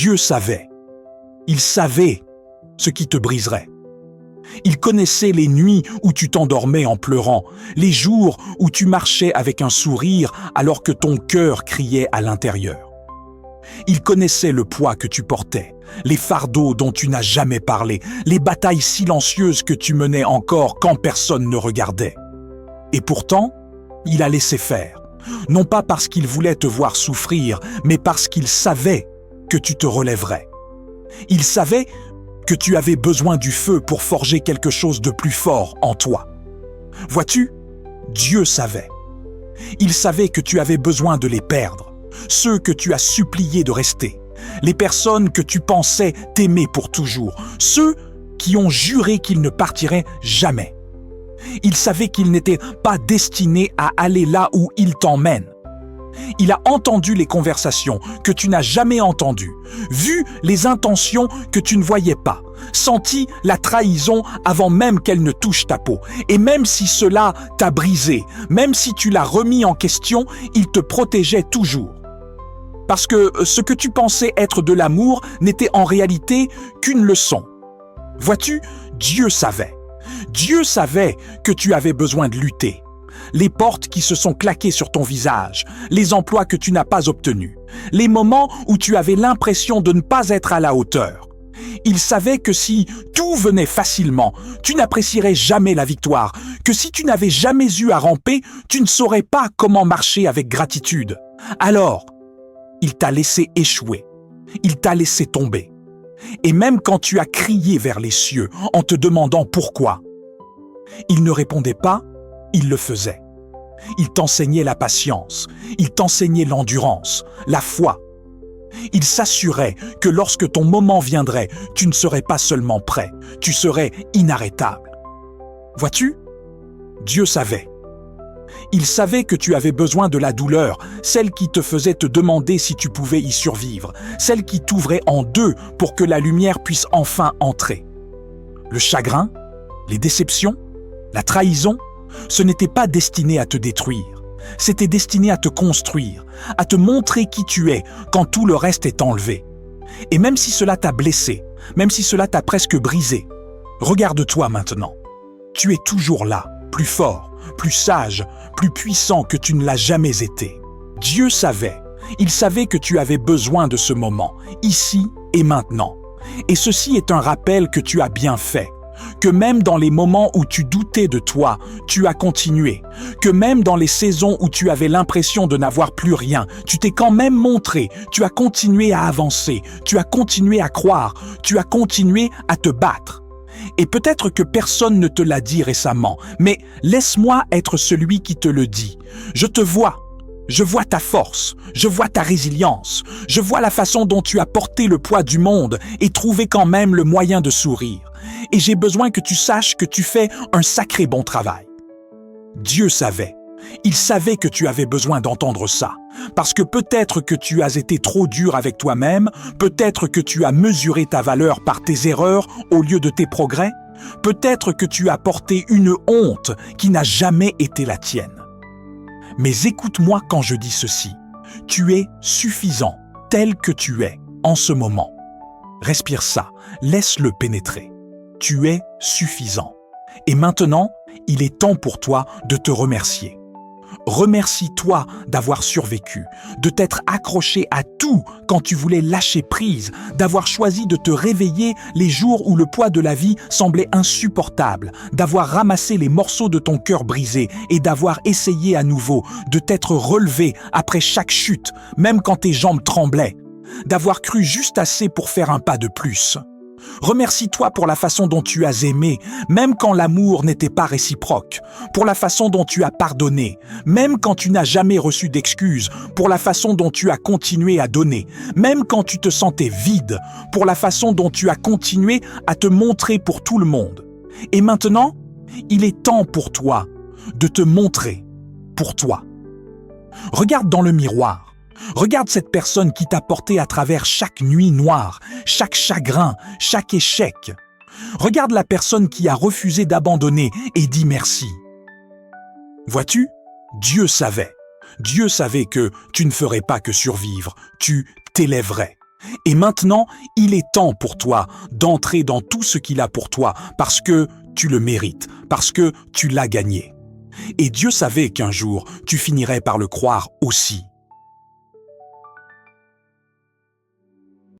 Dieu savait. Il savait ce qui te briserait. Il connaissait les nuits où tu t'endormais en pleurant, les jours où tu marchais avec un sourire alors que ton cœur criait à l'intérieur. Il connaissait le poids que tu portais, les fardeaux dont tu n'as jamais parlé, les batailles silencieuses que tu menais encore quand personne ne regardait. Et pourtant, il a laissé faire, non pas parce qu'il voulait te voir souffrir, mais parce qu'il savait que tu te relèverais. Il savait que tu avais besoin du feu pour forger quelque chose de plus fort en toi. Vois-tu, Dieu savait. Il savait que tu avais besoin de les perdre, ceux que tu as suppliés de rester, les personnes que tu pensais t'aimer pour toujours, ceux qui ont juré qu'ils ne partiraient jamais. Il savait qu'ils n'étaient pas destinés à aller là où il t'emmène. Il a entendu les conversations que tu n'as jamais entendues, vu les intentions que tu ne voyais pas, senti la trahison avant même qu'elle ne touche ta peau. Et même si cela t'a brisé, même si tu l'as remis en question, il te protégeait toujours. Parce que ce que tu pensais être de l'amour n'était en réalité qu'une leçon. Vois-tu, Dieu savait. Dieu savait que tu avais besoin de lutter. Les portes qui se sont claquées sur ton visage, les emplois que tu n'as pas obtenus, les moments où tu avais l'impression de ne pas être à la hauteur. Il savait que si tout venait facilement, tu n'apprécierais jamais la victoire, que si tu n'avais jamais eu à ramper, tu ne saurais pas comment marcher avec gratitude. Alors, il t'a laissé échouer, il t'a laissé tomber. Et même quand tu as crié vers les cieux en te demandant pourquoi, il ne répondait pas, il le faisait. Il t'enseignait la patience, il t'enseignait l'endurance, la foi. Il s'assurait que lorsque ton moment viendrait, tu ne serais pas seulement prêt, tu serais inarrêtable. Vois-tu, Dieu savait. Il savait que tu avais besoin de la douleur, celle qui te faisait te demander si tu pouvais y survivre, celle qui t'ouvrait en deux pour que la lumière puisse enfin entrer. Le chagrin, les déceptions, la trahison, ce n'était pas destiné à te détruire, c'était destiné à te construire, à te montrer qui tu es quand tout le reste est enlevé. Et même si cela t'a blessé, même si cela t'a presque brisé, regarde-toi maintenant. Tu es toujours là, plus fort, plus sage, plus puissant que tu ne l'as jamais été. Dieu savait, il savait que tu avais besoin de ce moment, ici et maintenant. Et ceci est un rappel que tu as bien fait. Que même dans les moments où tu doutais de toi, tu as continué. Que même dans les saisons où tu avais l'impression de n'avoir plus rien, tu t'es quand même montré, tu as continué à avancer, tu as continué à croire, tu as continué à te battre. Et peut-être que personne ne te l'a dit récemment, mais laisse-moi être celui qui te le dit. Je te vois. Je vois ta force, je vois ta résilience, je vois la façon dont tu as porté le poids du monde et trouvé quand même le moyen de sourire. Et j'ai besoin que tu saches que tu fais un sacré bon travail. Dieu savait. Il savait que tu avais besoin d'entendre ça. Parce que peut-être que tu as été trop dur avec toi-même, peut-être que tu as mesuré ta valeur par tes erreurs au lieu de tes progrès, peut-être que tu as porté une honte qui n'a jamais été la tienne. Mais écoute-moi quand je dis ceci. Tu es suffisant, tel que tu es, en ce moment. Respire ça, laisse-le pénétrer. Tu es suffisant. Et maintenant, il est temps pour toi de te remercier. Remercie-toi d'avoir survécu, de t'être accroché à tout quand tu voulais lâcher prise, d'avoir choisi de te réveiller les jours où le poids de la vie semblait insupportable, d'avoir ramassé les morceaux de ton cœur brisé et d'avoir essayé à nouveau, de t'être relevé après chaque chute, même quand tes jambes tremblaient, d'avoir cru juste assez pour faire un pas de plus. Remercie-toi pour la façon dont tu as aimé, même quand l'amour n'était pas réciproque, pour la façon dont tu as pardonné, même quand tu n'as jamais reçu d'excuses, pour la façon dont tu as continué à donner, même quand tu te sentais vide, pour la façon dont tu as continué à te montrer pour tout le monde. Et maintenant, il est temps pour toi de te montrer pour toi. Regarde dans le miroir. Regarde cette personne qui t'a porté à travers chaque nuit noire, chaque chagrin, chaque échec. Regarde la personne qui a refusé d'abandonner et dit merci. Vois-tu, Dieu savait. Dieu savait que tu ne ferais pas que survivre, tu t'élèverais. Et maintenant, il est temps pour toi d'entrer dans tout ce qu'il a pour toi parce que tu le mérites, parce que tu l'as gagné. Et Dieu savait qu'un jour, tu finirais par le croire aussi.